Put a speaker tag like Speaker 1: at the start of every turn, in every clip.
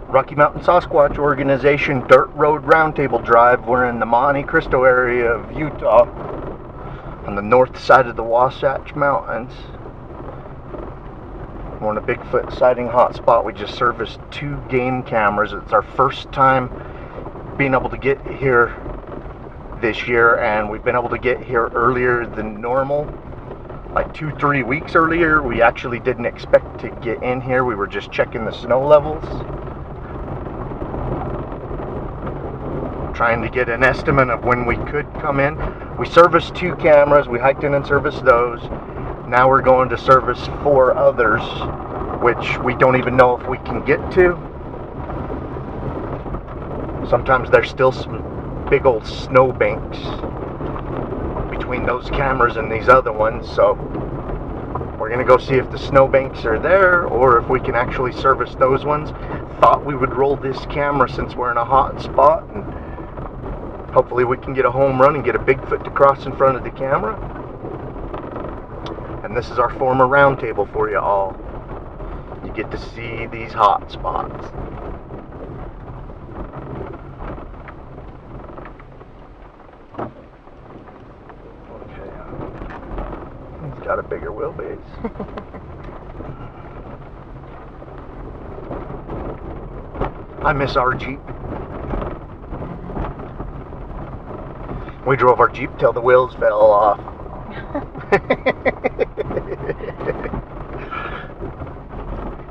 Speaker 1: Rocky Mountain Sasquatch Organization Dirt Road Roundtable Drive. We're in the Monte Cristo area of Utah on the north side of the Wasatch Mountains. We're in a Bigfoot sighting hotspot. We just serviced 2 game cameras. It's our first time being able to get here this year, and we've been able to get here earlier than normal, like 2-3 weeks earlier. We actually didn't expect to get in here. We were just checking the snow levels, trying to get an estimate of when we could come in. We serviced 2 cameras. We hiked in and serviced those. Now we're going to service 4 others, which we don't even know if we can get to. Sometimes there's still some big old snow banks between those cameras and these other ones, so we're gonna go see if the snow banks are there or if we can actually service those ones. Thought we would roll this camera since we're in a hot spot, and hopefully we can get a home run and get a Bigfoot to cross in front of the camera. And this is our former roundtable for you all. You get to see these hot spots. Okay, he's got a bigger wheelbase. I miss our Jeep. We drove our Jeep till the wheels fell off.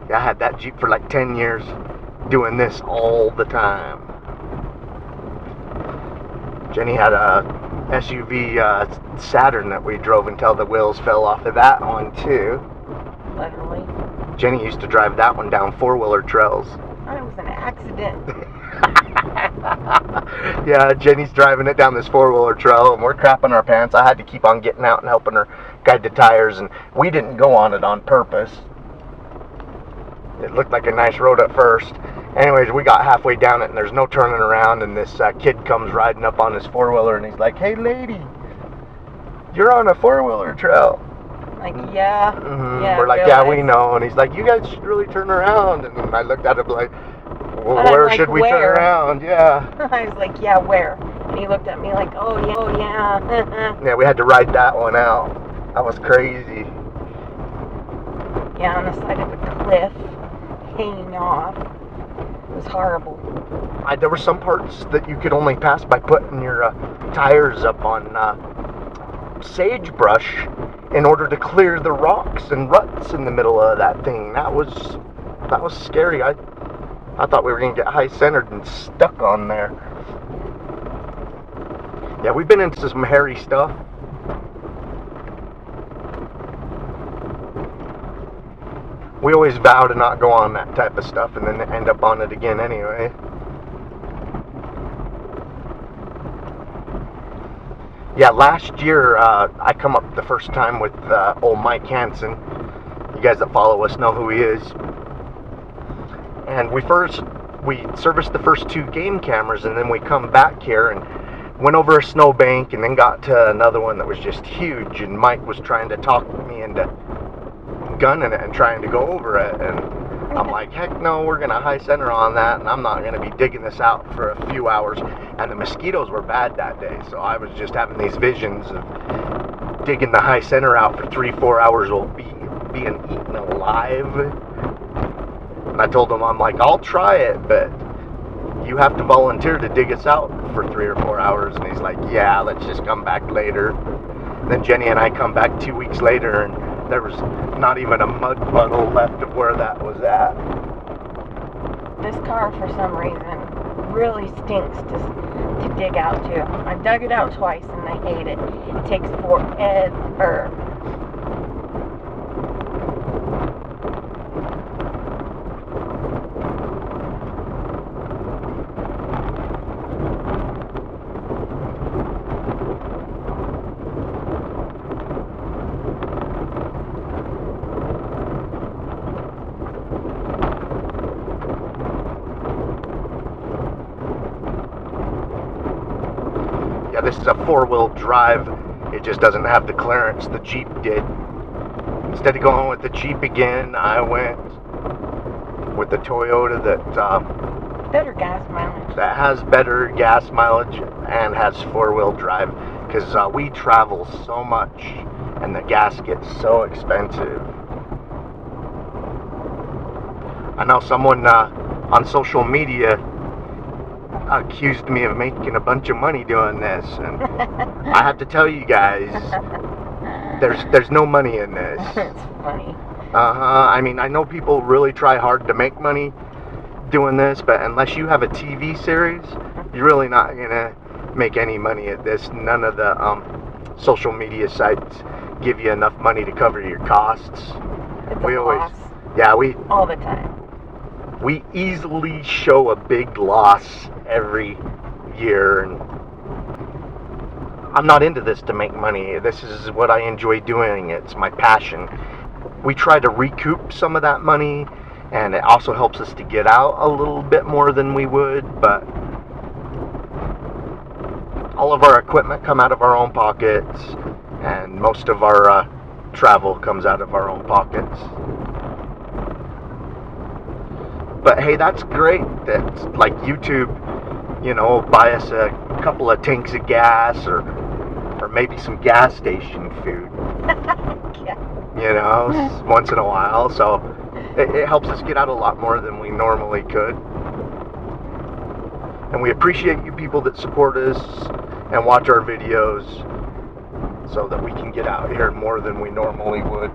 Speaker 1: Yeah, I had that Jeep for like 10 years, doing this all the time. Jenny had a SUV Saturn that we drove until the wheels fell off of that one too.
Speaker 2: Literally.
Speaker 1: Jenny used to drive that one down 4-wheeler trails.
Speaker 2: It was an accident.
Speaker 1: Yeah, Jenny's driving it down this 4-wheeler trail, and we're crapping our pants. I had to keep on getting out and helping her guide the tires, and we didn't go on it on purpose. It looked like a nice road at first. Anyways, we got halfway down it, and there's no turning around, and this kid comes riding up on his 4-wheeler, and he's like, "Hey, lady, you're on a 4-wheeler trail."
Speaker 2: Like, yeah.
Speaker 1: Mm-hmm.
Speaker 2: Yeah,
Speaker 1: we're like, "Yeah, we know." And he's like, "You guys should really turn around." And I looked at him like, "Well, where should we turn around?" Yeah.
Speaker 2: I was like, "Yeah, where?" And he looked at me like, "Oh, yeah."
Speaker 1: Yeah, we had to ride that one out. That was crazy.
Speaker 2: Yeah, on the side of a cliff, hanging off. It was horrible.
Speaker 1: There were some parts that you could only pass by putting your tires up on sagebrush in order to clear the rocks and ruts in the middle of that thing. That was scary. I thought we were going to get high-centered and stuck on there. Yeah, we've been into some hairy stuff. We always vow to not go on that type of stuff and then end up on it again anyway. Yeah, last year I come up the first time with old Mike Hansen. You guys that follow us know who he is. And we serviced the first 2 game cameras, and then we come back here and went over a snowbank and then got to another one that was just huge, and Mike was trying to talk me into gunning it and trying to go over it, and I'm like, heck no, we're gonna high center on that, and I'm not gonna be digging this out for a few hours. And the mosquitoes were bad that day, so I was just having these visions of digging the high center out for 3-4 hours while being eaten alive. And I told him, I'm like, I'll try it, but you have to volunteer to dig us out for 3 or 4 hours. And he's like, yeah, let's just come back later. Then Jenny and I come back 2 weeks later, and there was not even a mud puddle left of where that was at.
Speaker 2: This car, for some reason, really stinks to dig out to. I've dug it out twice, and I hate it. It takes forever.
Speaker 1: Yeah, this is a 4-wheel drive. It just doesn't have the clearance the Jeep did. Instead of going with the Jeep again, I went with the Toyota
Speaker 2: Better gas mileage.
Speaker 1: that has better gas mileage and has 4-wheel drive, because we travel so much and the gas gets so expensive. I know someone on social media accused me of making a bunch of money doing this, and I have to tell you guys, there's no money in this.
Speaker 2: It's funny.
Speaker 1: I mean, I know people really try hard to make money doing this, but unless you have a TV series, you're really not gonna make any money at this. None of the social media sites give you enough money to cover your costs.
Speaker 2: It's
Speaker 1: We
Speaker 2: a
Speaker 1: always,
Speaker 2: loss
Speaker 1: yeah,
Speaker 2: all the time.
Speaker 1: we easily show a big loss every year, and I'm not into this to make money. This is what I enjoy doing. It's my passion. We try to recoup some of that money, and it also helps us to get out a little bit more than we would, but all of our equipment come out of our own pockets, and most of our travel comes out of our own pockets. But hey, that's great that, like, YouTube, you know, buy us a couple of tanks of gas, or maybe some gas station food,
Speaker 2: Yeah.
Speaker 1: you know, once in a while. So it helps us get out a lot more than we normally could. And we appreciate you people that support us and watch our videos so that we can get out here more than we normally would.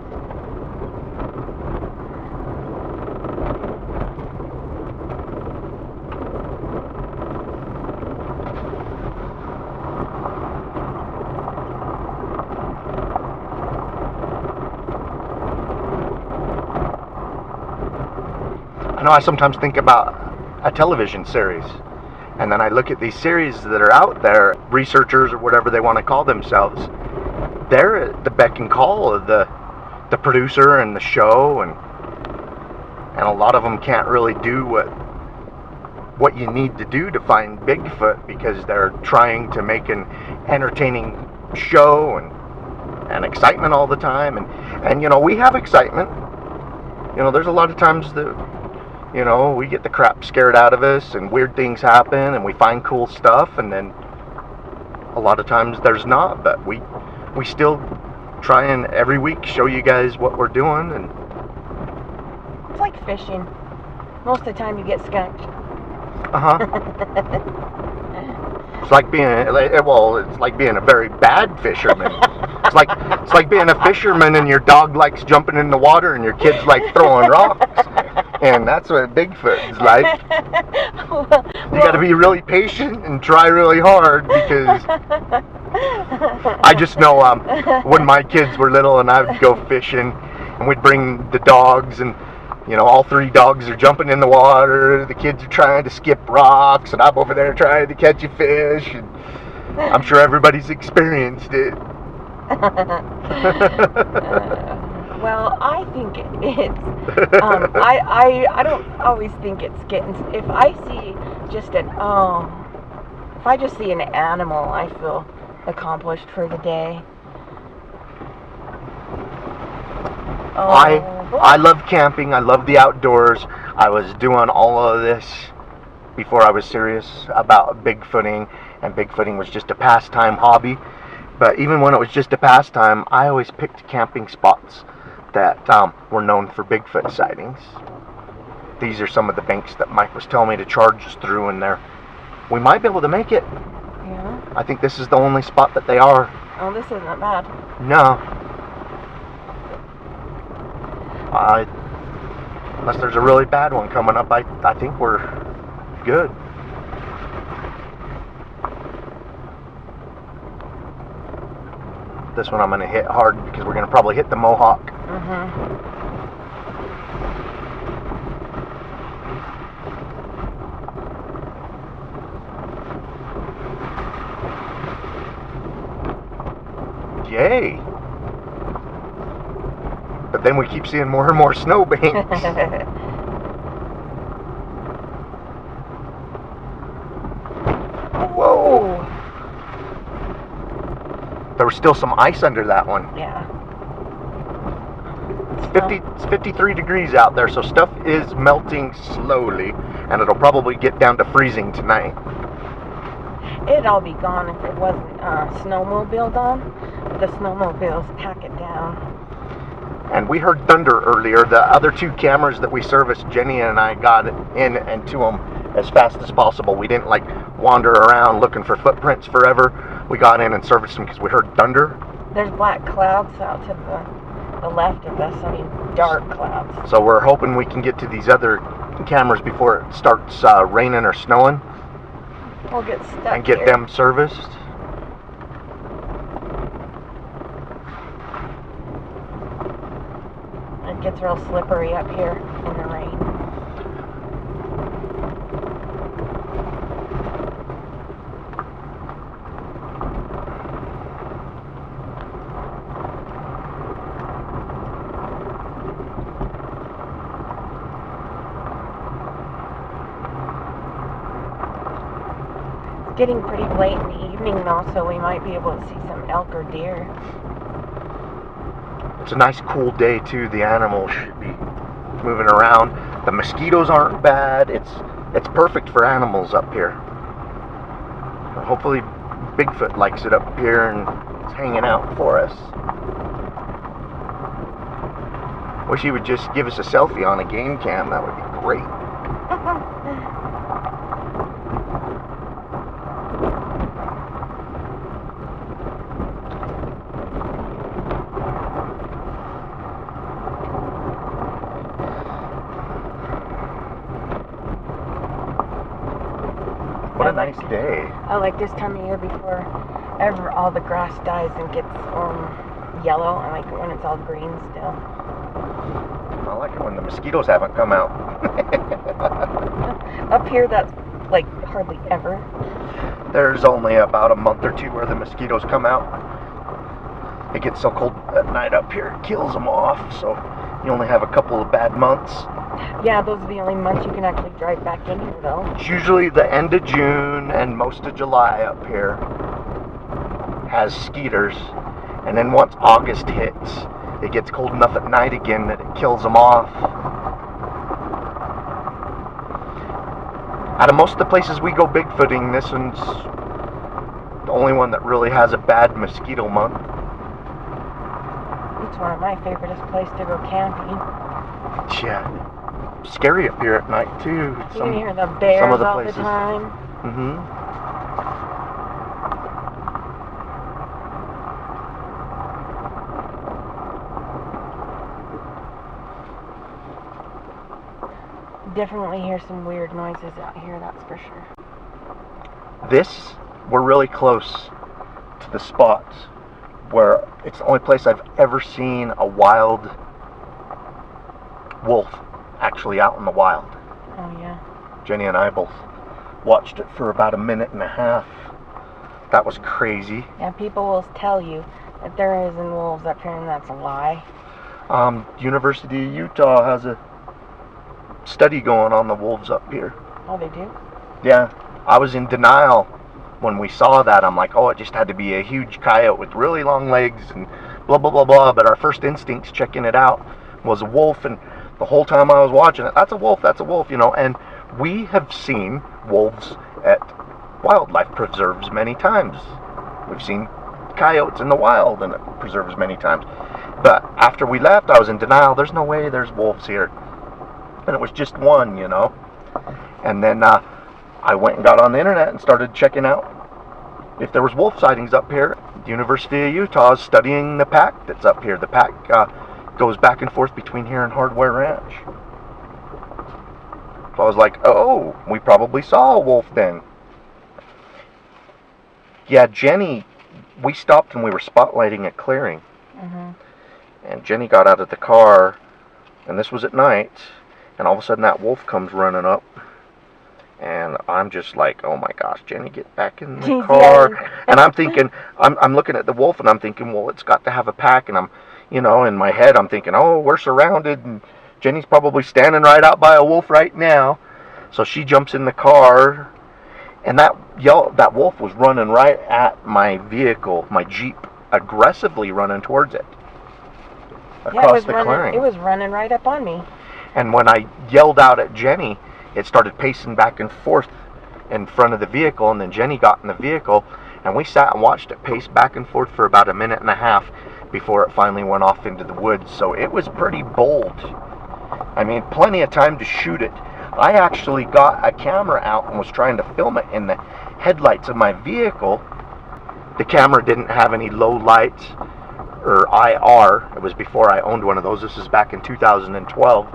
Speaker 1: I know I sometimes think about a television series, and then I look at these series that are out there, researchers or whatever they want to call themselves, they're at the beck and call of the producer and the show, and a lot of them can't really do what you need to do to find Bigfoot, because they're trying to make an entertaining show and excitement all the time, and you know, we have excitement. You know, there's a lot of times that, you know, we get the crap scared out of us and weird things happen and we find cool stuff, and then a lot of times there's not, but we still try and every week show you guys what we're doing. And
Speaker 2: It's like fishing. Most of the time you get skunked.
Speaker 1: It's like being, well, it's like being a very bad fisherman. It's like being a fisherman and your dog likes jumping in the water and your kids like throwing rocks. And that's what Bigfoot is like. You got to be really patient and try really hard, because I just know when my kids were little and I would go fishing and we'd bring the dogs, and you know, all 3 dogs are jumping in the water, the kids are trying to skip rocks, and I'm over there trying to catch a fish, and I'm sure everybody's experienced it.
Speaker 2: Well, I think it's, I don't always think it's getting, if I just see an animal, I feel accomplished for the day.
Speaker 1: I love camping. I love the outdoors. I was doing all of this before I was serious about bigfooting, and bigfooting was just a pastime hobby. But even when it was just a pastime, I always picked camping spots that were known for Bigfoot sightings. These are some of the banks that Mike was telling me to charge us through, and we might be able to make it.
Speaker 2: Yeah.
Speaker 1: I think this is the only spot that they are.
Speaker 2: Oh, this isn't bad.
Speaker 1: No. Unless there's a really bad one coming up, I think we're good. This one I'm going to hit hard because we're going to probably hit the Mohawk. Yay! But then we keep seeing more and more snowbanks. Whoa! There was still some ice under that one.
Speaker 2: Yeah. It's
Speaker 1: It's 53 degrees out there, so stuff is melting slowly, and it'll probably get down to freezing tonight.
Speaker 2: It'd all be gone if it wasn't snowmobile on. The snowmobiles pack it down.
Speaker 1: And we heard thunder earlier. The other 2 cameras that we serviced, Jenny and I got in and to them as fast as possible. We didn't like wander around looking for footprints forever. We got in and serviced them because we heard thunder.
Speaker 2: There's black clouds out to the left of us. I mean, dark clouds.
Speaker 1: So we're hoping we can get to these other cameras before it starts raining or snowing.
Speaker 2: We'll get stuck
Speaker 1: and get
Speaker 2: here.
Speaker 1: them serviced.
Speaker 2: It gets real slippery up here in the rain. It's getting pretty late in the evening though, so we might be able to see some elk or deer.
Speaker 1: It's a nice cool day too. The animals should be moving around. The mosquitoes aren't bad. It's perfect for animals up here. Hopefully Bigfoot likes it up here and it's hanging out for us. Wish he would just give us a selfie on a game cam. That would be great. What a nice day.
Speaker 2: I like this time of year before all the grass dies and gets yellow. I like it when it's all green still.
Speaker 1: I like it when the mosquitoes haven't come out.
Speaker 2: Up here, that's like hardly ever.
Speaker 1: There's only about a month or 2 where the mosquitoes come out. It gets so cold at night up here, it kills them off. So you only have a couple of bad months.
Speaker 2: Yeah, those are the only months you can actually drive back in here, though.
Speaker 1: It's usually the end of June and most of July up here has skeeters. And then once August hits, it gets cold enough at night again that it kills them off. Out of most of the places we go Bigfooting, this one's the only one that really has a bad mosquito month.
Speaker 2: It's one of my favorite places to go camping.
Speaker 1: Yeah. Scary up here at night too.
Speaker 2: You can hear the bears
Speaker 1: some of the
Speaker 2: all
Speaker 1: places.
Speaker 2: the time. Definitely hear some weird noises out here, that's for sure.
Speaker 1: We're really close to the spot where it's the only place I've ever seen a wild wolf actually out in the wild.
Speaker 2: Oh yeah.
Speaker 1: Jenny and I both watched it for about a minute and a half. That was crazy.
Speaker 2: Yeah, people will tell you that there isn't wolves up here, and that's a lie.
Speaker 1: University of Utah has a study going on the wolves up here.
Speaker 2: Oh, they do?
Speaker 1: Yeah, I was in denial when we saw that. I'm like, oh, it just had to be a huge coyote with really long legs and blah, blah, blah, blah. But our first instincts checking it out was a wolf. And the whole time I was watching it, that's a wolf, you know. And we have seen wolves at wildlife preserves many times. We've seen coyotes in the wild and preserves many times. But after we left, I was in denial. There's no way there's wolves here. And it was just one, you know. And then I went and got on the internet and started checking out if there was wolf sightings up here. The University of Utah is studying the pack that's up here. The pack goes back and forth between here and Hardware Ranch. So I was like, oh, we probably saw a wolf then. Yeah, Jenny, we stopped and we were spotlighting a clearing. And Jenny got out of the car, and this was at night, and all of a sudden that wolf comes running up. And I'm just like, oh my gosh, Jenny, get back in the car. And I'm thinking, I'm looking at the wolf and I'm thinking, well, it's got to have a pack. And I'm, you know, in my head, I'm thinking, oh, we're surrounded. And Jenny's probably standing right out by a wolf right now. So she jumps in the car. And that wolf was running right at my vehicle, my Jeep, aggressively running towards it. across the clearing.
Speaker 2: It was running right up on me.
Speaker 1: And when I yelled out at Jenny, it started pacing back and forth in front of the vehicle, and then Jenny got in the vehicle, and we sat and watched it pace back and forth for about a minute and a half before it finally went off into the woods. So it was pretty bold. I mean, plenty of time to shoot it. I actually got a camera out and was trying to film it in the headlights of my vehicle. The camera didn't have any low lights or IR. It was before I owned one of those. This was back in 2012.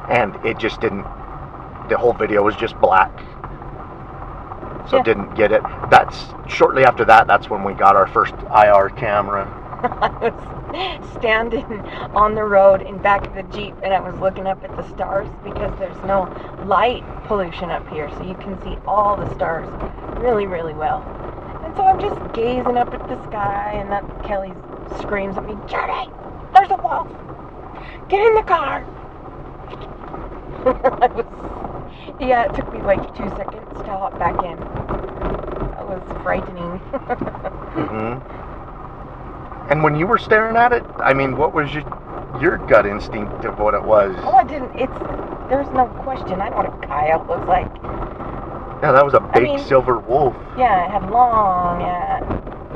Speaker 1: And it just didn't, the whole video was just black. So didn't get it. That's shortly after that, that's when we got our first IR camera.
Speaker 2: I was standing on the road in back of the Jeep, and I was looking up at the stars because there's no light pollution up here, so you can see all the stars really, really well. And so I'm just gazing up at the sky, and that Kelly screams at me, "Jenny, there's a wolf! Get in the car!" Yeah, it took me like 2 seconds to hop back in. That was frightening.
Speaker 1: And when you were staring at it, I mean, what was your gut instinct of what it was?
Speaker 2: Oh, I didn't. There's no question. I know what a coyote looks like.
Speaker 1: Yeah, that was a big silver wolf.
Speaker 2: Yeah, it had long,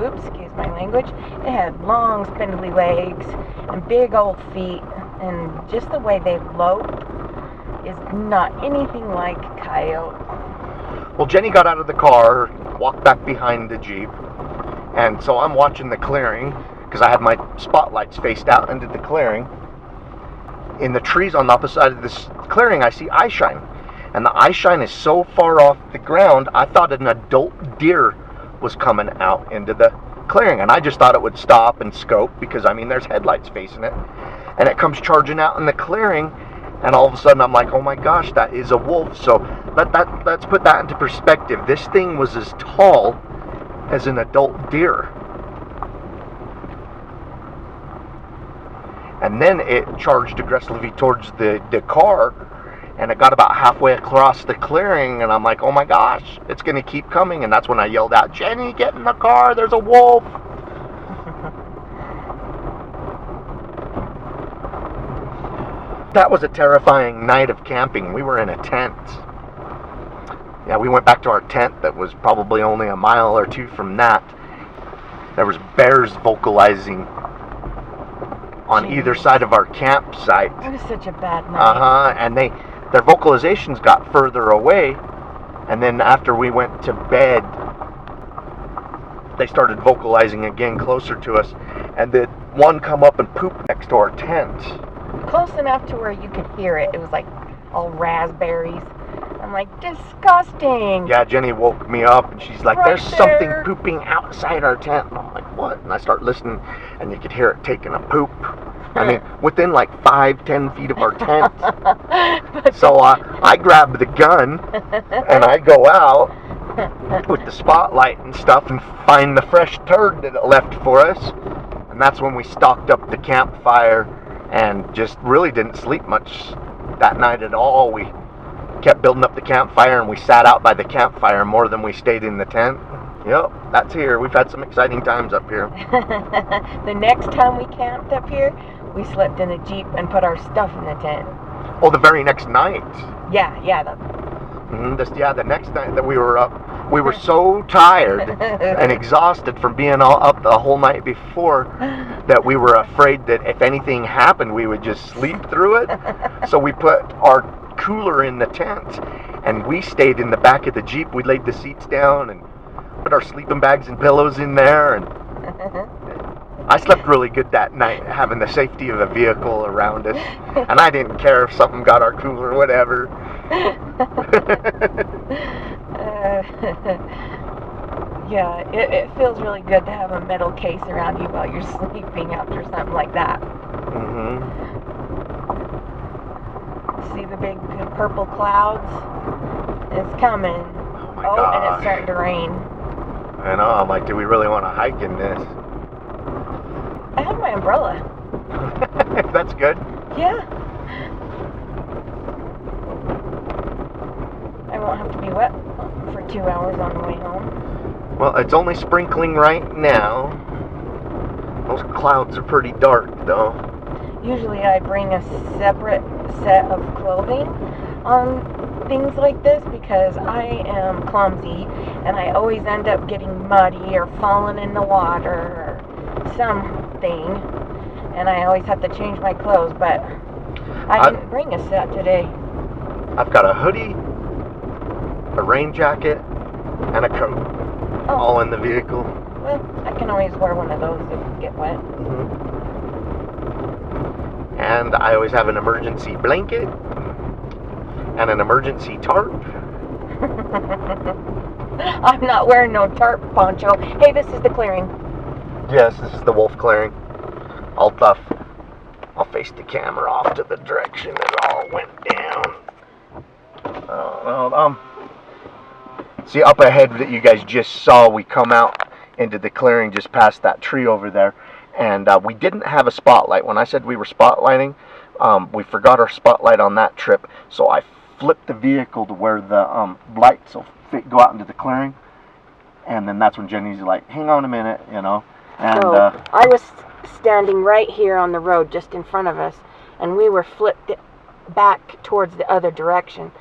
Speaker 2: oops, excuse my language. It had long, spindly legs and big old feet, and just the way they lope is not anything like coyote.
Speaker 1: Well, Jenny got out of the car, walked back behind the Jeep, and so I'm watching the clearing because I had my spotlights faced out into the clearing. In the trees on the opposite side of this clearing, I see eye shine, and the eye shine is so far off the ground, I thought an adult deer was coming out into the clearing, and I just thought it would stop and scope because, I mean, there's headlights facing it, and it comes charging out in the clearing. And all of a sudden, I'm like, oh my gosh, that is a wolf. So let's put that into perspective. This thing was as tall as an adult deer. And then it charged aggressively towards the car, and it got about halfway across the clearing, and I'm like, oh my gosh, it's going to keep coming. And that's when I yelled out, "Jenny, get in the car, there's a wolf." That was a terrifying night of camping. We were in a tent. Yeah, we went back to our tent that was probably only a mile or two from that. There was bears vocalizing on either side of our campsite.
Speaker 2: It was such a bad night.
Speaker 1: And their vocalizations got further away, and then after we went to bed, they started vocalizing again closer to us, and then one come up and poop next to our tent.
Speaker 2: Close enough to where you could hear it. It was like all raspberries. I'm like, disgusting.
Speaker 1: Yeah, Jenny woke me up and she's like, there's something pooping outside our tent. And I'm like, what? And I start listening, and you could hear it taking a poop. I mean, within like 5-10 feet of our tent. So I grab the gun and I go out with the spotlight and stuff and find the fresh turd that it left for us. And that's when we stocked up the campfire and just really didn't sleep much that night at all. We kept building up the campfire, and we sat out by the campfire more than we stayed in the tent. Yep, that's here. We've had some exciting times up here.
Speaker 2: The next time we camped up here, we slept in a Jeep and put our stuff in the tent.
Speaker 1: Oh, the very next night?
Speaker 2: Yeah.
Speaker 1: The next night that we were up, we were so tired and exhausted from being all up the whole night before that we were afraid that if anything happened, we would just sleep through it. So we put our cooler in the tent, and we stayed in the back of the Jeep. We laid the seats down and put our sleeping bags and pillows in there, and I slept really good that night, having the safety of a vehicle around us, and I didn't care if something got our cooler or whatever.
Speaker 2: Yeah, it feels really good to have a metal case around you while you're sleeping after something like that. See the big purple clouds? It's coming.
Speaker 1: Oh my gosh.
Speaker 2: And it's starting to rain.
Speaker 1: I know, I'm like, do we really want to hike in this?
Speaker 2: I have my umbrella.
Speaker 1: That's good.
Speaker 2: Yeah. I won't have to be wet for 2 hours on the way home.
Speaker 1: Well, it's only sprinkling right now. Those clouds are pretty dark, though.
Speaker 2: Usually I bring a separate set of clothing on things like this because I am clumsy and I always end up getting muddy or falling in the water or something, and I always have to change my clothes, but I didn't bring a set today.
Speaker 1: I've got a hoodie, a rain jacket, and a coat, all in the vehicle.
Speaker 2: Well, I can always wear one of those if you get wet.
Speaker 1: And I always have an emergency blanket and an emergency tarp.
Speaker 2: I'm not wearing no tarp, Poncho. Hey, this is the clearing.
Speaker 1: Yes, this is the wolf clearing. I'll face the camera off to the direction it all went down. See, up ahead that you guys just saw, we come out into the clearing just past that tree over there, and we didn't have a spotlight. When I said we were spotlighting, we forgot our spotlight on that trip, so I flipped the vehicle to where the lights will go out into the clearing, and then that's when Jenny's like, hang on a minute, you know. And
Speaker 2: so I was standing right here on the road just in front of us, and we were flipped back towards the other direction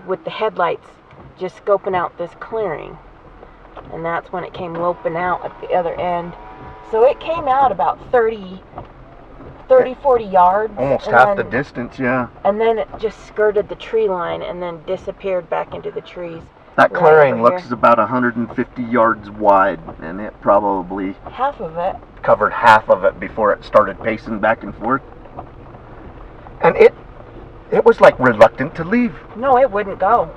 Speaker 2: with the headlights just scoping out this clearing, and that's when it came loping out at the other end. So it came out about 30, 40 yards.
Speaker 1: Almost half the distance, yeah.
Speaker 2: And then it just skirted the tree line and then disappeared back into the trees.
Speaker 1: That clearing looks about 150 yards wide, and it probably
Speaker 2: half of it
Speaker 1: covered half of it before it started pacing back and forth. And it was like reluctant to leave.
Speaker 2: No, it wouldn't go.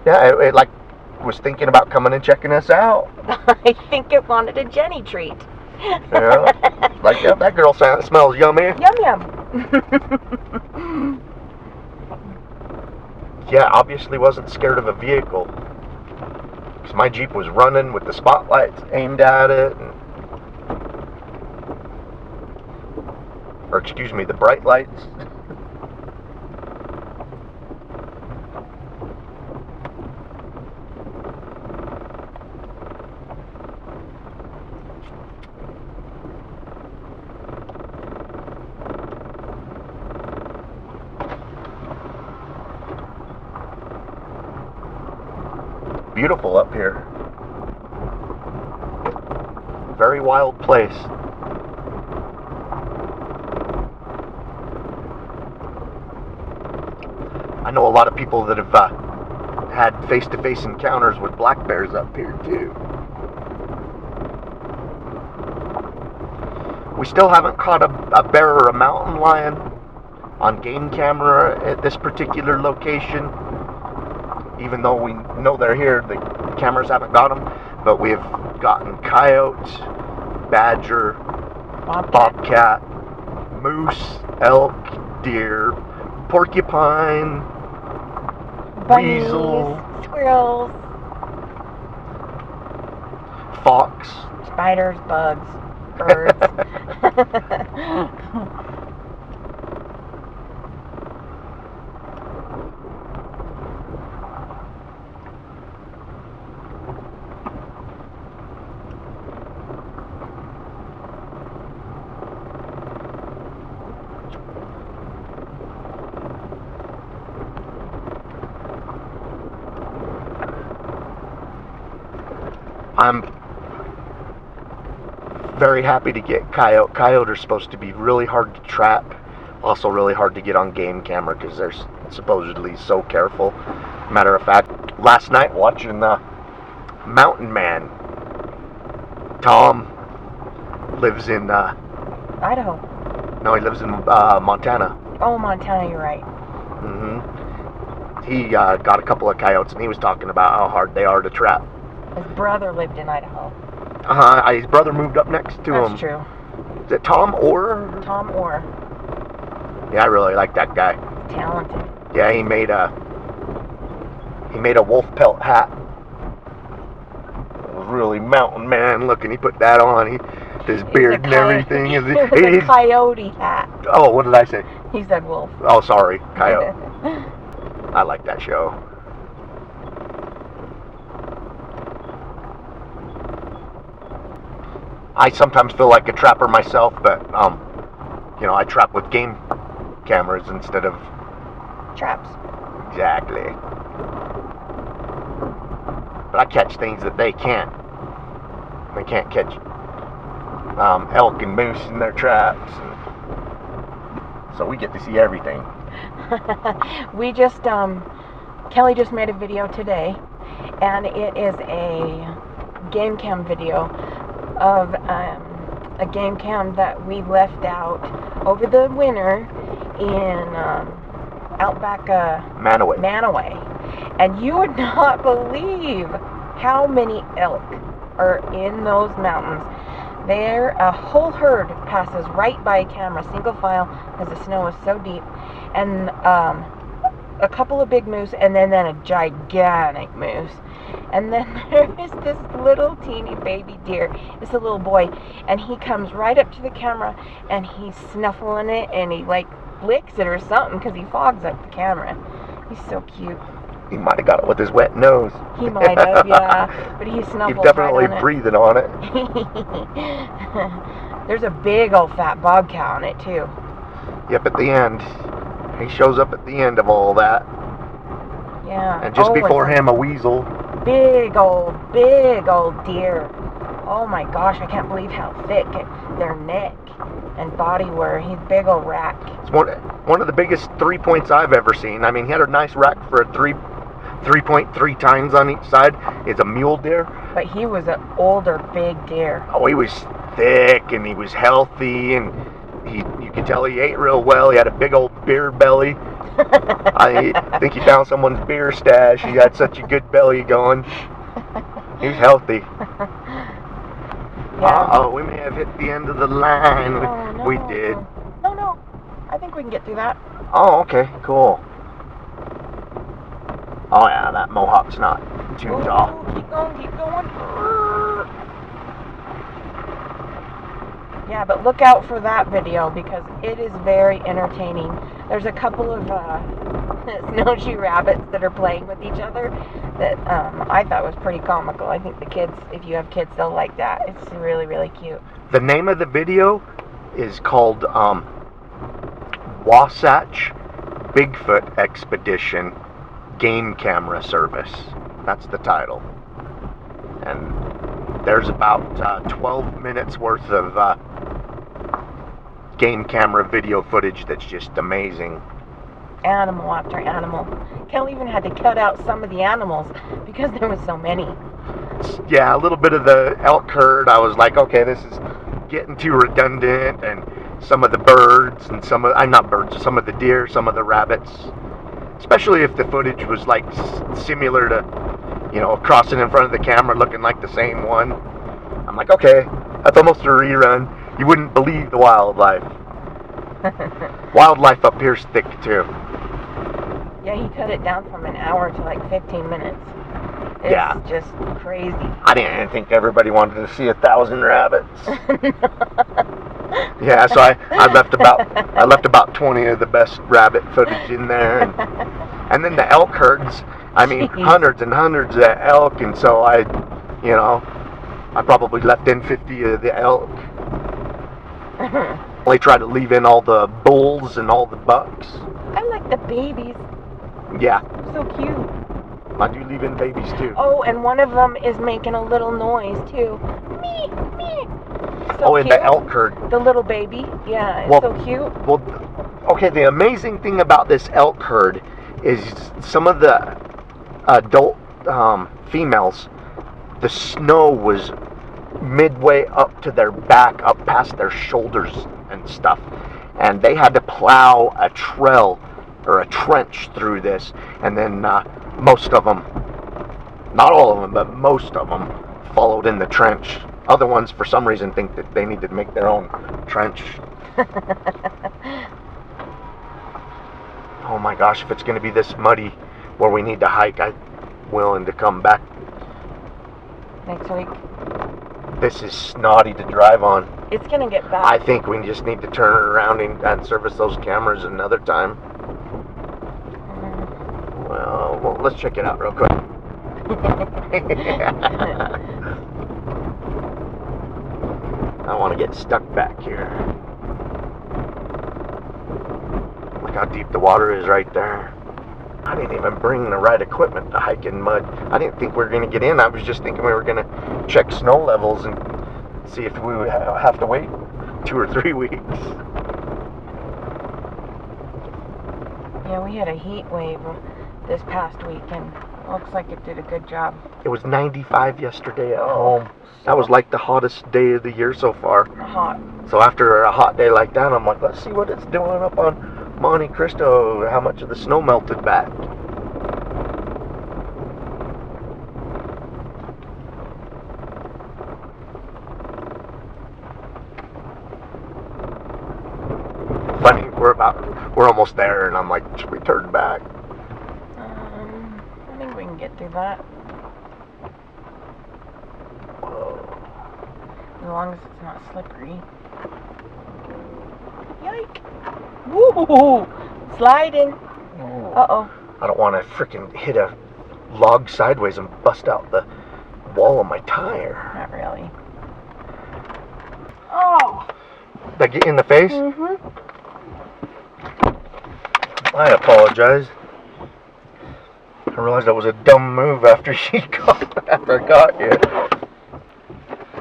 Speaker 1: Yeah, it like was thinking about coming and checking us out.
Speaker 2: I think it wanted a Jenny treat.
Speaker 1: Yeah, like, yeah, that girl smells yummy.
Speaker 2: Yum yum.
Speaker 1: Yeah, obviously wasn't scared of a vehicle, because my Jeep was running with the spotlights aimed at it, or excuse me, the bright lights. Beautiful up here. Very wild place. I know a lot of people that have had face-to-face encounters with black bears up here too. We still haven't caught a bear or a mountain lion on game camera at this particular location. Even though we know they're here, the cameras haven't got them. But we have gotten coyotes, badger, bobcat, moose, elk, deer, porcupine,
Speaker 2: bunnies,
Speaker 1: weasel,
Speaker 2: squirrels,
Speaker 1: fox,
Speaker 2: spiders, bugs, birds.
Speaker 1: I'm very happy to get coyote. Coyote are supposed to be really hard to trap, also really hard to get on game camera because they're supposedly so careful. Matter of fact, last night watching Mountain Man, Tom lives in
Speaker 2: Idaho.
Speaker 1: No, he lives in Montana.
Speaker 2: Oh, Montana, you're right.
Speaker 1: He got a couple of coyotes, and he was talking about how hard they are to trap.
Speaker 2: His brother lived in Idaho.
Speaker 1: His brother moved up next to him.
Speaker 2: That's true.
Speaker 1: Is it Tom Orr?
Speaker 2: Tom Orr.
Speaker 1: Yeah, I really like that guy.
Speaker 2: Talented.
Speaker 1: Yeah, he made a wolf pelt hat. It was really Mountain Man looking. He put that on. His beard and everything.
Speaker 2: It was a coyote hat.
Speaker 1: Oh, what did I say?
Speaker 2: He said wolf.
Speaker 1: Oh, sorry, coyote. I like that show. I sometimes feel like a trapper myself, but you know, I trap with game cameras instead of
Speaker 2: traps.
Speaker 1: Exactly. But I catch things that they can't. They can't catch elk and moose in their traps, and so we get to see everything.
Speaker 2: We just Kelly just made a video today, and it is a game cam video of a game cam that we left out over the winter in outback Manaway, and you would not believe how many elk are in those mountains. There, a whole herd passes right by a camera, single file, because the snow is so deep, and a couple of big moose, and then a gigantic moose. And then there is this little teeny baby deer. It's a little boy, and he comes right up to the camera, and he's snuffling it, and he like licks it or something, because he fogs up the camera. He's so cute.
Speaker 1: He might have got it with his wet nose.
Speaker 2: He might have, yeah. But he snuffles
Speaker 1: He's definitely
Speaker 2: right on
Speaker 1: breathing on it.
Speaker 2: There's a big old fat bobcat on it too.
Speaker 1: Yep, at the end. He shows up at the end of all that.
Speaker 2: Yeah.
Speaker 1: And just before him, a weasel.
Speaker 2: Big old deer. Oh my gosh, I can't believe how thick their neck and body were. He's a big old rack.
Speaker 1: It's one of the biggest 3 points I've ever seen. I mean, he had a nice rack for a 3.3 tines on each side. It's a mule deer.
Speaker 2: But he was an older big deer.
Speaker 1: Oh, he was thick and he was healthy, and you could tell he ate real well. He had a big old beer belly. I think he found someone's beer stash. He had such a good belly going. He was healthy.
Speaker 2: Yeah.
Speaker 1: Oh, we may have hit the end of the line.
Speaker 2: Oh, no.
Speaker 1: We did.
Speaker 2: No. I think we can get through that.
Speaker 1: Oh, okay, cool. Oh yeah, that mohawk's not too tall.
Speaker 2: Keep going. Yeah, but look out for that video because it is very entertaining. There's a couple of snowshoe rabbits that are playing with each other that I thought was pretty comical. I think the kids, if you have kids, they'll like that. It's really, really cute.
Speaker 1: The name of the video is called Wasatch Bigfoot Expedition Game Camera Service. That's the title. And there's about 12 minutes worth of game camera video footage that's just amazing.
Speaker 2: Animal after animal. Kelly even had to cut out some of the animals because there was so many.
Speaker 1: Yeah, a little bit of the elk herd. I was like, okay, this is getting too redundant, and some of the birds and some of some of the deer, some of the rabbits. Especially if the footage was like similar to, you know, crossing in front of the camera looking like the same one. I'm like, okay, that's almost a rerun. You wouldn't believe the wildlife. Wildlife up here's thick too.
Speaker 2: Yeah, he cut it down from an hour to like 15 minutes. It's just crazy.
Speaker 1: I didn't think everybody wanted to see 1,000 rabbits. Yeah, so I left about 20 of the best rabbit footage in there, and then the elk herds. I mean, hundreds and hundreds of elk, and so I probably left in 50 of the elk. They try to leave in all the bulls and all the bucks.
Speaker 2: I like the babies.
Speaker 1: Yeah.
Speaker 2: So cute.
Speaker 1: I do leave in babies too.
Speaker 2: Oh, and one of them is making a little noise too. Me. So
Speaker 1: in the elk herd.
Speaker 2: The little baby. Yeah, it's so cute.
Speaker 1: Well, okay, the amazing thing about this elk herd is some of the adult females, the snow was midway up to their back, up past their shoulders and stuff. And they had to plow a trail or a trench through this. And then most of them, not all of them, but most of them followed in the trench. Other ones, for some reason, think that they need to make their own trench. Oh my gosh, if it's going to be this muddy where we need to hike, I'm willing to come back
Speaker 2: next week.
Speaker 1: This is snotty to drive on.
Speaker 2: It's going to get bad.
Speaker 1: I think we just need to turn it around and service those cameras another time. Well, let's check it out real quick. I want to get stuck back here. Look how deep the water is right there. I didn't even bring the right equipment to hike in mud. I didn't think we were going to get in. I was just thinking we were going to check snow levels and see if we would have to wait 2 or 3 weeks.
Speaker 2: Yeah, we had a heat wave this past weekend. Looks like it did a good job.
Speaker 1: It was 95 yesterday at home. That was like the hottest day of the year so far.
Speaker 2: Hot.
Speaker 1: So after a hot day like that, I'm like, let's see what it's doing up on Monte Cristo. How much of the snow melted back. Funny, we're almost there, and I'm like, should we turn back?
Speaker 2: I think we can get through that.
Speaker 1: Whoa.
Speaker 2: As long as it's not slippery. Yike! Woo! Sliding! Uh-oh.
Speaker 1: I don't want to freaking hit a log sideways and bust out the wall of my tire.
Speaker 2: Not really. Oh!
Speaker 1: Did I get you in the face?
Speaker 2: Mm-hmm.
Speaker 1: I apologize. I realized that was a dumb move after I got you.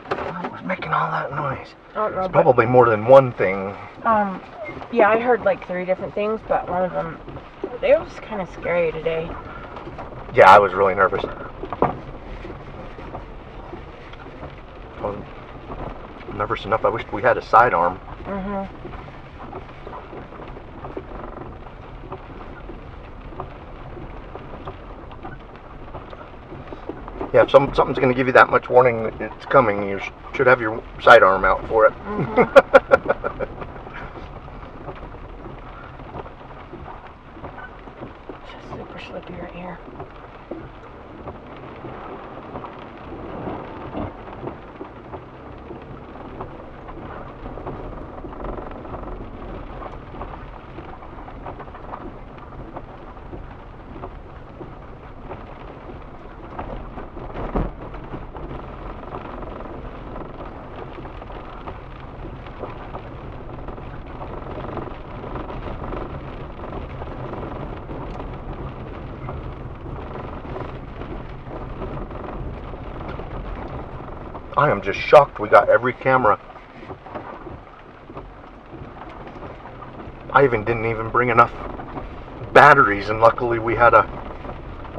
Speaker 1: What was making all that noise? It's probably more than one thing.
Speaker 2: Yeah, I heard like 3 different things, but one of them, they were just kind of scary today.
Speaker 1: Yeah, I was really nervous. I was nervous enough. I wished we had a sidearm.
Speaker 2: Mm-hmm.
Speaker 1: Yeah, if something's going to give you that much warning that it's coming, you should have your sidearm out for it.
Speaker 2: Mm-hmm. It's just super slippy right here.
Speaker 1: I am just shocked we got every camera. I didn't even bring enough batteries, and luckily we had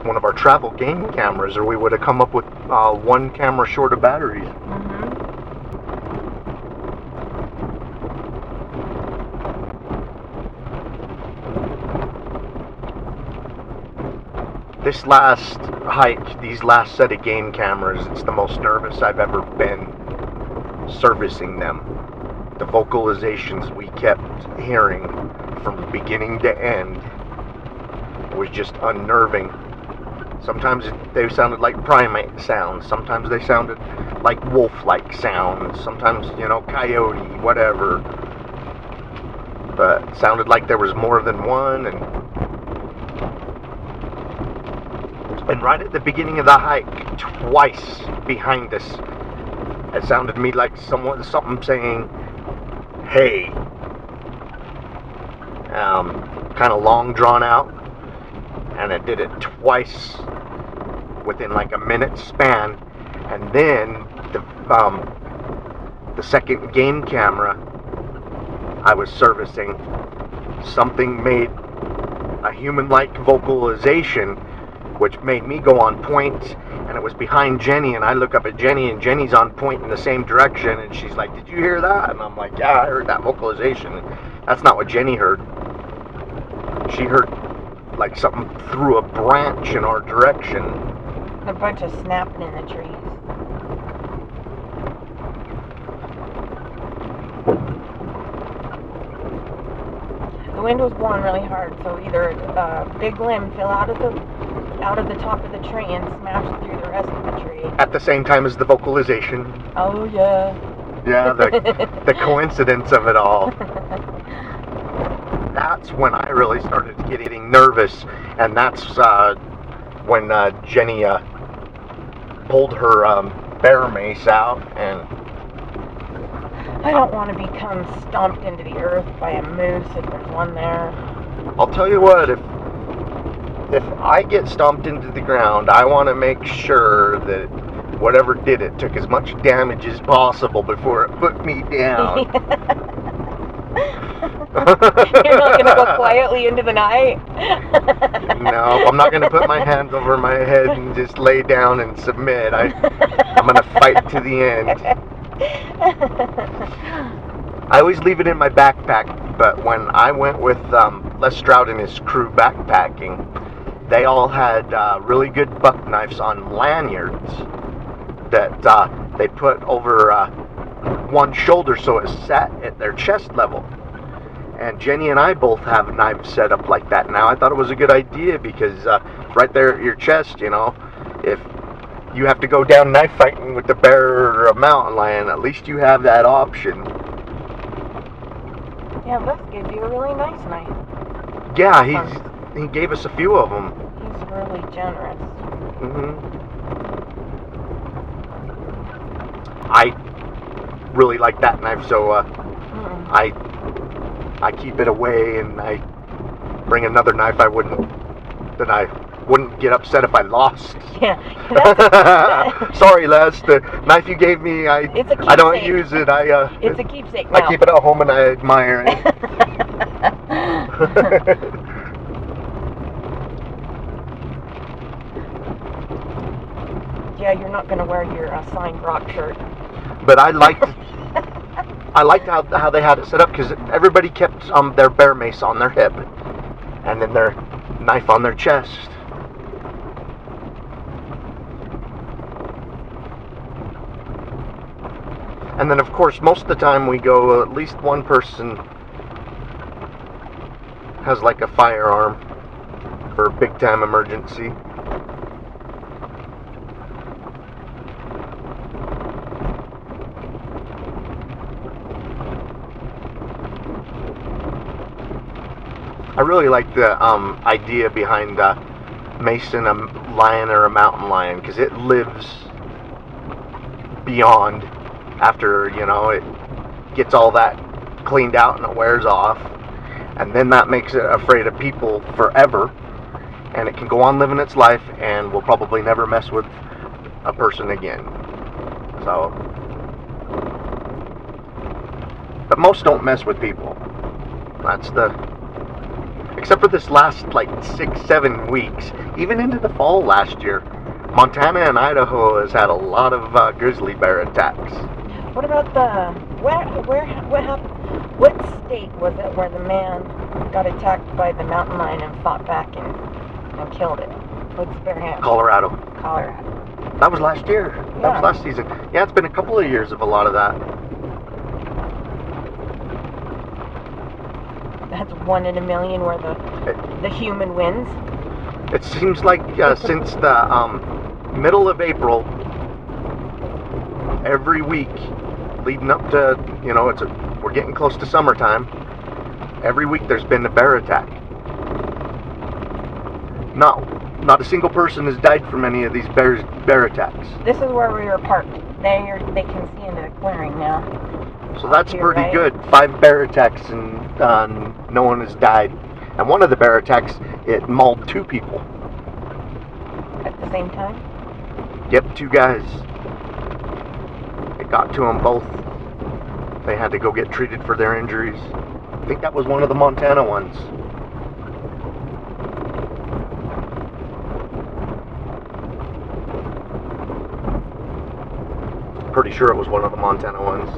Speaker 1: one of our travel game cameras, or we would have come up with 1 camera short of batteries.
Speaker 2: Mm-hmm.
Speaker 1: This last hike, these last set of game cameras, it's the most nervous I've ever been servicing them. The vocalizations we kept hearing from beginning to end was just unnerving. Sometimes they sounded like primate sounds, sometimes they sounded like wolf-like sounds, sometimes, coyote, whatever. But it sounded like there was more than one, and right at the beginning of the hike, twice behind us, it sounded to me like something saying, hey. Kind of long drawn out, and it did it twice within like a minute span. And then the second game camera I was servicing, something made a human-like vocalization, which made me go on point, and it was behind Jenny, and I look up at Jenny, and Jenny's on point in the same direction, and she's like, did you hear that? And I'm like, yeah, I heard that vocalization. That's not what Jenny heard. She heard like something threw a branch in our direction.
Speaker 2: A bunch of snapping in the trees. The wind was blowing really hard, so either a big limb fell out of the top of the tree and smashed through the rest of the tree.
Speaker 1: At the same time as the vocalization.
Speaker 2: Oh yeah.
Speaker 1: Yeah, the coincidence of it all. That's when I really started getting nervous, and that's when Jenny pulled her bear mace out, and
Speaker 2: I don't want to become stomped into the earth by a moose if there's one there.
Speaker 1: I'll tell you what, if I get stomped into the ground, I want to make sure that whatever did it took as much damage as possible before it put me down.
Speaker 2: You're not going to go quietly into the night?
Speaker 1: No, I'm not going to put my hands over my head and just lay down and submit. I'm going to fight to the end. I always leave it in my backpack, but when I went with Les Stroud and his crew backpacking, they all had really good buck knives on lanyards that they put over one shoulder so it sat at their chest level. And Jenny and I both have knives set up like that now. I thought it was a good idea because right there at your chest, you know, if you have to go down knife fighting with a bear or a mountain lion, at least you have that option.
Speaker 2: Yeah, Les gave you a really nice knife.
Speaker 1: Yeah, he gave us a few of them.
Speaker 2: He's really generous.
Speaker 1: I really like that knife, so I keep it away, and I bring another knife. I wouldn't get upset if I lost.
Speaker 2: Yeah.
Speaker 1: Sorry, Les. The knife you gave me, I don't use it.
Speaker 2: It's a keepsake now.
Speaker 1: I keep it at home and I admire it.
Speaker 2: Yeah, you're not going to wear your signed rock shirt.
Speaker 1: But I liked how they had it set up because everybody kept their bear mace on their hip and then their knife on their chest. And then, of course, most of the time we go, at least one person has like a firearm for a big time emergency. I really like the idea behind macing a lion or a mountain lion because it lives beyond after, you know, it gets all that cleaned out and it wears off, and then that makes it afraid of people forever, and it can go on living its life and will probably never mess with a person again. So, but most don't mess with people. That's except for this last like 6-7 weeks, even into the fall last year, Montana and Idaho has had a lot of grizzly bear attacks.
Speaker 2: What about what happened? What state was it where the man got attacked by the mountain lion and fought back and killed it? What's bear hand?
Speaker 1: Colorado. That was last year.
Speaker 2: Yeah.
Speaker 1: That was last season. Yeah, it's been a couple of years of a lot of that.
Speaker 2: That's 1 in a million where the human wins.
Speaker 1: It seems like since the middle of April, every week leading up to, you know, we're getting close to summertime, every week there's been a bear attack. Not a single person has died from any of these bear attacks.
Speaker 2: This is where we were parked. They can see into the clearing now.
Speaker 1: So that's
Speaker 2: here,
Speaker 1: pretty
Speaker 2: right?
Speaker 1: good. 5 bear attacks and no one has died. And one of the bear attacks, it mauled 2 people.
Speaker 2: At the same time?
Speaker 1: Yep, 2 guys. It got to them both. They had to go get treated for their injuries. I think that was one of the Montana ones. Pretty sure it was one of the Montana ones.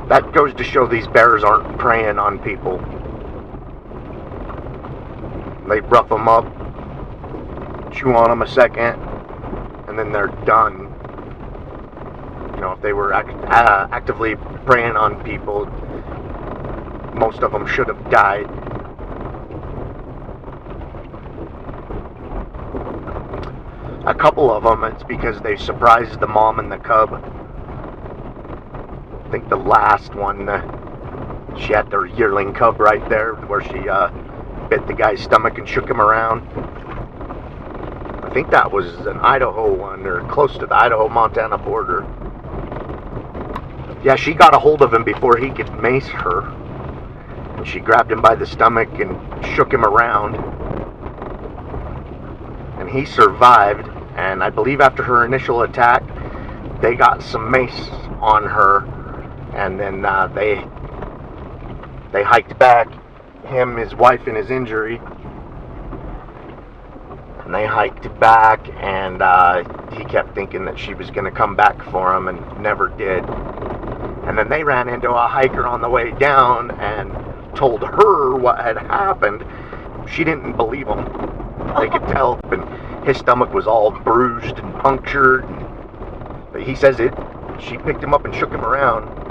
Speaker 1: That goes to show these bears aren't preying on people. They rough them up, chew on them a second, and then they're done. You know, if they were actively preying on people, most of them should have died. A couple of them, it's because they surprised the mom and the cub. think the last one, she had their yearling cub right there where she bit the guy's stomach and shook him around. I think that was an Idaho one, or close to the Idaho-Montana border. Yeah, she got a hold of him before he could mace her. And she grabbed him by the stomach and shook him around. And he survived. And I believe after her initial attack, they got some mace on her. And then they hiked back, him, his wife, and his injury. And they hiked back, and he kept thinking that she was going to come back for him, and never did. And then they ran into a hiker on the way down and told her what had happened. She didn't believe him. They could tell, and his stomach was all bruised and punctured. But he says she picked him up and shook him around.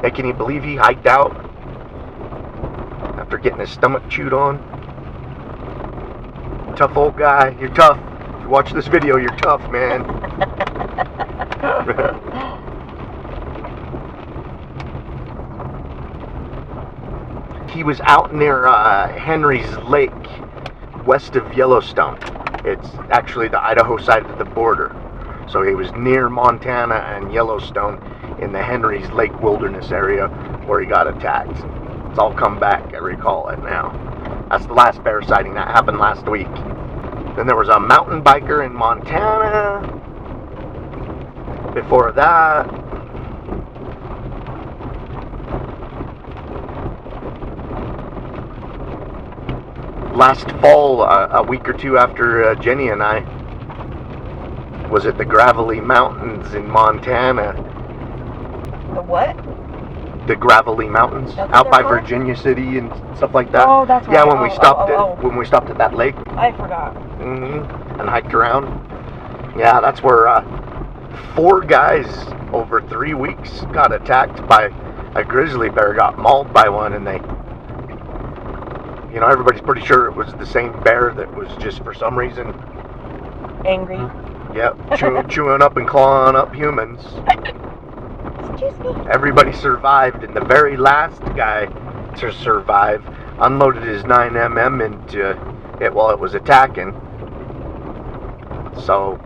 Speaker 1: Hey, can you believe he hiked out after getting his stomach chewed on? Tough old guy. You're tough. If you watch this video, you're tough, man. He was out near Henry's Lake, west of Yellowstone. It's actually the Idaho side of the border. So he was near Montana and Yellowstone in the Henry's Lake wilderness area where he got attacked. It's all come back, I recall it now. That's the last bear sighting that happened last week. Then there was a mountain biker in Montana. Before that, last fall, a week or two after Jenny and I was at the Gravelly Mountains in Montana.
Speaker 2: The what?
Speaker 1: The Gravelly Mountains, out by Virginia City and stuff like that.
Speaker 2: Oh, that's right.
Speaker 1: Yeah, when we stopped when we stopped at that lake.
Speaker 2: I forgot.
Speaker 1: And hiked around. Yeah, that's where 4 guys over 3 weeks got attacked by a grizzly bear. Got mauled by one, and they, everybody's pretty sure it was the same bear that was just for some reason
Speaker 2: angry.
Speaker 1: Yep, chewing up and clawing up humans.
Speaker 2: Excuse me.
Speaker 1: Everybody survived, and the very last guy to survive unloaded his 9mm into it while it was attacking. So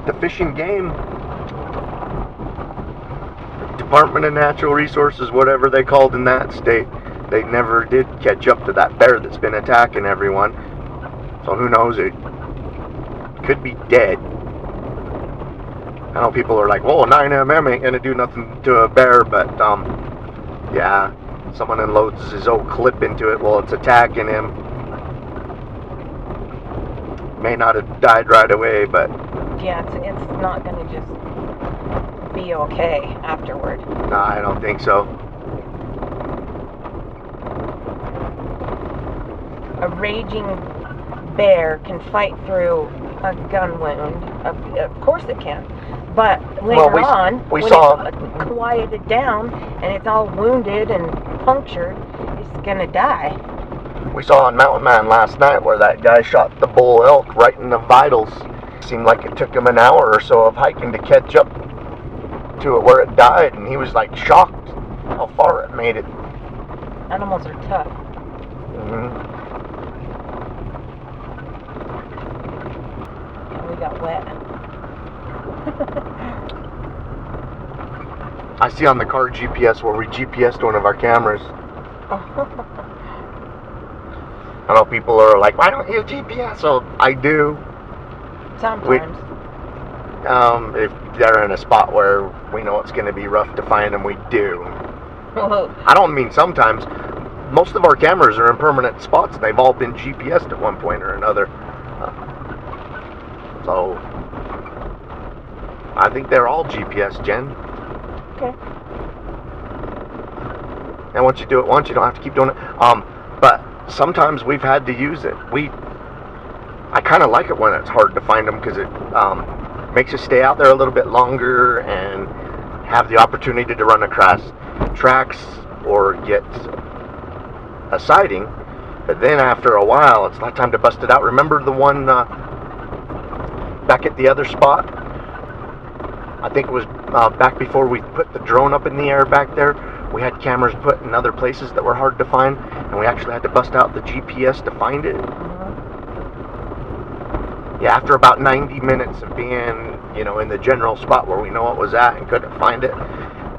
Speaker 1: the Fish and Game Department of Natural Resources, whatever they called in that state, they never did catch up to that bear that's been attacking everyone. So who knows, it could be dead. I know people are like, well, a 9mm ain't gonna do nothing to a bear, but yeah, someone unloads his old clip into it while it's attacking him. May not have died right away, but
Speaker 2: yeah, it's not gonna just be okay afterward.
Speaker 1: no, I don't think so.
Speaker 2: A raging bear can fight through a gun wound. Of course it can. But later on, when it's quieted down and it's all wounded and punctured, it's gonna die.
Speaker 1: We saw on Mountain Man last night where that guy shot the bull elk right in the vitals. Seemed like it took him an hour or so of hiking to catch up to it where it died, and he was like shocked how far it made it.
Speaker 2: Animals are tough. We got wet.
Speaker 1: I see on the car GPS where we GPSed one of our cameras. I know people are like, why don't you GPS? So I do.
Speaker 2: Sometimes.
Speaker 1: If they're in a spot where we know it's going to be rough to find them, we do. I don't mean sometimes. Most of our cameras are in permanent spots. They've all been GPSed at one point or another. So I think they're all GPS, Jen.
Speaker 2: Okay.
Speaker 1: And once you do it once, you don't have to keep doing it. But sometimes we've had to use it. I kind of like it when it's hard to find them because it makes us stay out there a little bit longer and have the opportunity to run across tracks or get a sighting But then after a while, it's not time to bust it out. Remember the one back at the other spot? I think it was back before we put the drone up in the air back there. We had cameras put in other places that were hard to find, and we actually had to bust out the GPS to find it. Yeah, after about 90 minutes of being, in the general spot where we know it was at and couldn't find it,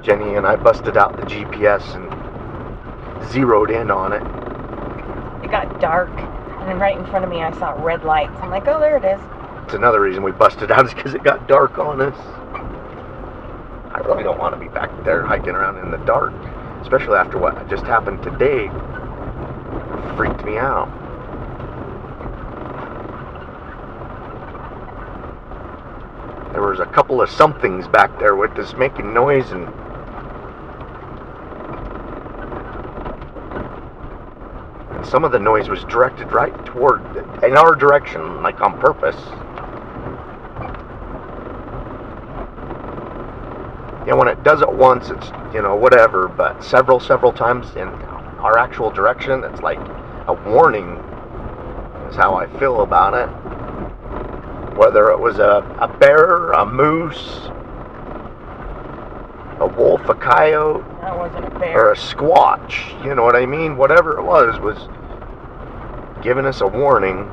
Speaker 1: Jenny and I busted out the GPS and zeroed in on it.
Speaker 2: It got dark, and then right in front of me I saw red lights. I'm like, oh, there it is.
Speaker 1: It's another reason we busted out, is because it got dark on us. I really don't want to be back there hiking around in the dark, especially after what just happened today. It freaked me out. There was a couple of somethings back there with us making noise, and some of the noise was directed right toward, in our direction, like on purpose. When it does it once, it's, whatever, but several times in our actual direction, it's like a warning, is how I feel about it. Whether it was a bear, a moose, a wolf, a coyote,
Speaker 2: That wasn't a bear.
Speaker 1: or a squatch, you know what I mean? Whatever it was giving us a warning.